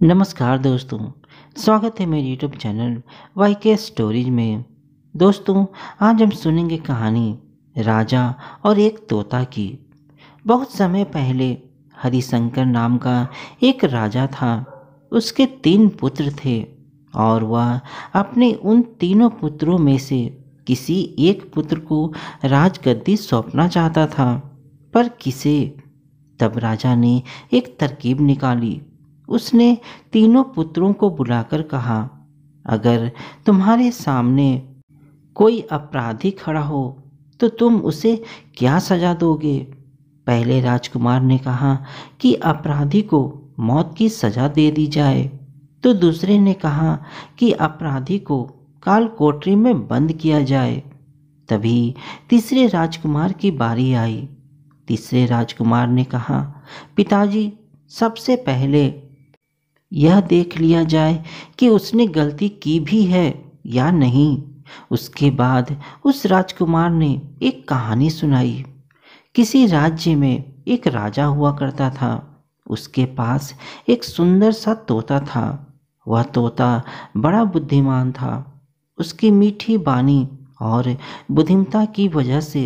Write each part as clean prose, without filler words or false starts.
नमस्कार दोस्तों। स्वागत है मेरे यूट्यूब चैनल वाईके स्टोरीज में। दोस्तों, आज हम सुनेंगे कहानी राजा और एक तोता की। बहुत समय पहले हरिशंकर नाम का एक राजा था। उसके 3 पुत्र थे और वह अपने उन तीनों पुत्रों में से किसी एक पुत्र को राजगद्दी सौंपना चाहता था, पर किसे? तब राजा ने एक तरकीब निकाली। उसने तीनों पुत्रों को बुलाकर कहा, अगर तुम्हारे सामने कोई अपराधी खड़ा हो तो तुम उसे क्या सजा दोगे? पहले राजकुमार ने कहा कि अपराधी को मौत की सजा दे दी जाए, तो दूसरे ने कहा कि अपराधी को काल कोठरी में बंद किया जाए। तभी तीसरे राजकुमार की बारी आई। तीसरे राजकुमार ने कहा, पिताजी, सबसे पहले यह देख लिया जाए कि उसने गलती की भी है या नहीं। उसके बाद उस राजकुमार ने एक कहानी सुनाई। किसी राज्य में एक राजा हुआ करता था। उसके पास एक सुंदर सा तोता था। वह तोता बड़ा बुद्धिमान था। उसकी मीठी बानी और बुद्धिमता की वजह से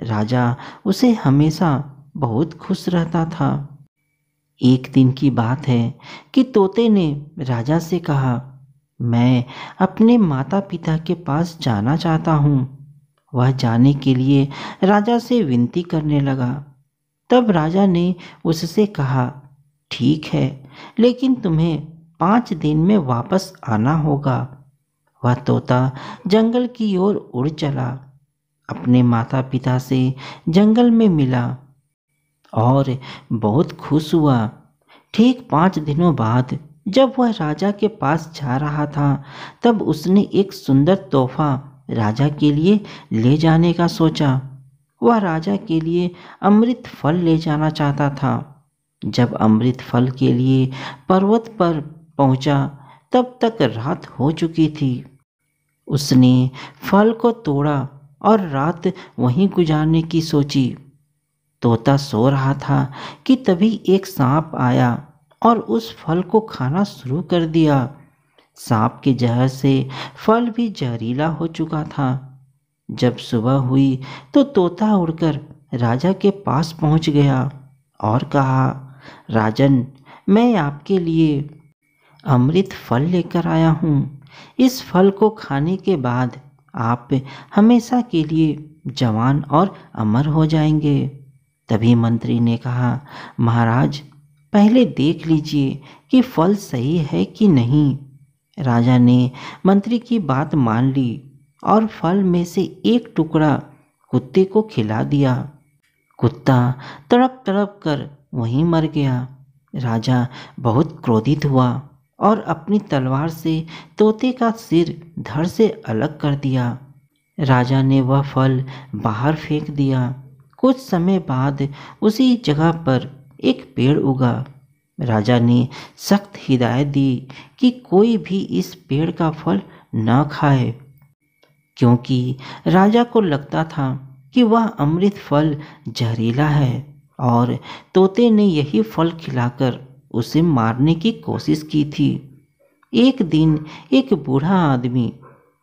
राजा उसे हमेशा बहुत खुश रहता था। एक दिन की बात है कि तोते ने राजा से कहा, मैं अपने माता पिता के पास जाना चाहता हूँ। वह जाने के लिए राजा से विनती करने लगा। तब राजा ने उससे कहा, ठीक है, लेकिन तुम्हें 5 दिन में वापस आना होगा। वह तोता जंगल की ओर उड़ चला। अपने माता पिता से जंगल में मिला और बहुत खुश हुआ। ठीक 5 दिनों बाद जब वह राजा के पास जा रहा था, तब उसने एक सुंदर तोहफा राजा के लिए ले जाने का सोचा। वह राजा के लिए अमृत फल ले जाना चाहता था। जब अमृत फल के लिए पर्वत पर पहुंचा, तब तक रात हो चुकी थी। उसने फल को तोड़ा और रात वहीं गुजारने की सोची। तोता सो रहा था कि तभी एक सांप आया और उस फल को खाना शुरू कर दिया। सांप के जहर से फल भी जहरीला हो चुका था। जब सुबह हुई तो तोता उड़कर राजा के पास पहुंच गया और कहा, राजन, मैं आपके लिए अमृत फल लेकर आया हूँ। इस फल को खाने के बाद आप हमेशा के लिए जवान और अमर हो जाएंगे। तभी मंत्री ने कहा, महाराज, पहले देख लीजिए कि फल सही है कि नहीं। राजा ने मंत्री की बात मान ली और फल में से एक टुकड़ा कुत्ते को खिला दिया। कुत्ता तड़प तड़प कर वहीं मर गया। राजा बहुत क्रोधित हुआ और अपनी तलवार से तोते का सिर धड़ से अलग कर दिया। राजा ने वह फल बाहर फेंक दिया। कुछ समय बाद उसी जगह पर एक पेड़ उगा। राजा ने सख्त हिदायत दी कि कोई भी इस पेड़ का फल न खाए, क्योंकि राजा को लगता था कि वह अमृत फल जहरीला है और तोते ने यही फल खिलाकर उसे मारने की कोशिश की थी। एक दिन एक बूढ़ा आदमी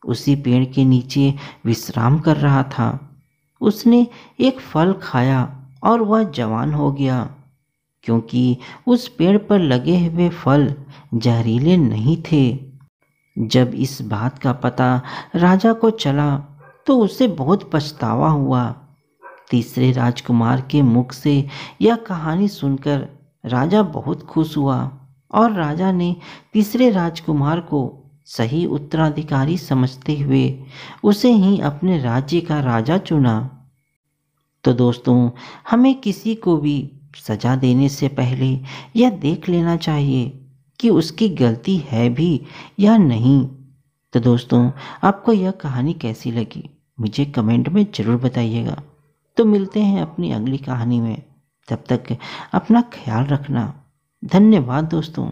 उसी पेड़ के नीचे विश्राम कर रहा था। उसने एक फल खाया और वह जवान हो गया, क्योंकि उस पेड़ पर लगे हुए फल जहरीले नहीं थे। जब इस बात का पता राजा को चला तो उसे बहुत पछतावा हुआ। तीसरे राजकुमार के मुख से यह कहानी सुनकर राजा बहुत खुश हुआ और राजा ने तीसरे राजकुमार को सही उत्तराधिकारी समझते हुए उसे ही अपने राज्य का राजा चुना। तो दोस्तों, हमें किसी को भी सजा देने से पहले यह देख लेना चाहिए कि उसकी गलती है भी या नहीं। तो दोस्तों, आपको यह कहानी कैसी लगी मुझे कमेंट में ज़रूर बताइएगा। तो मिलते हैं अपनी अगली कहानी में। तब तक अपना ख्याल रखना। धन्यवाद दोस्तों।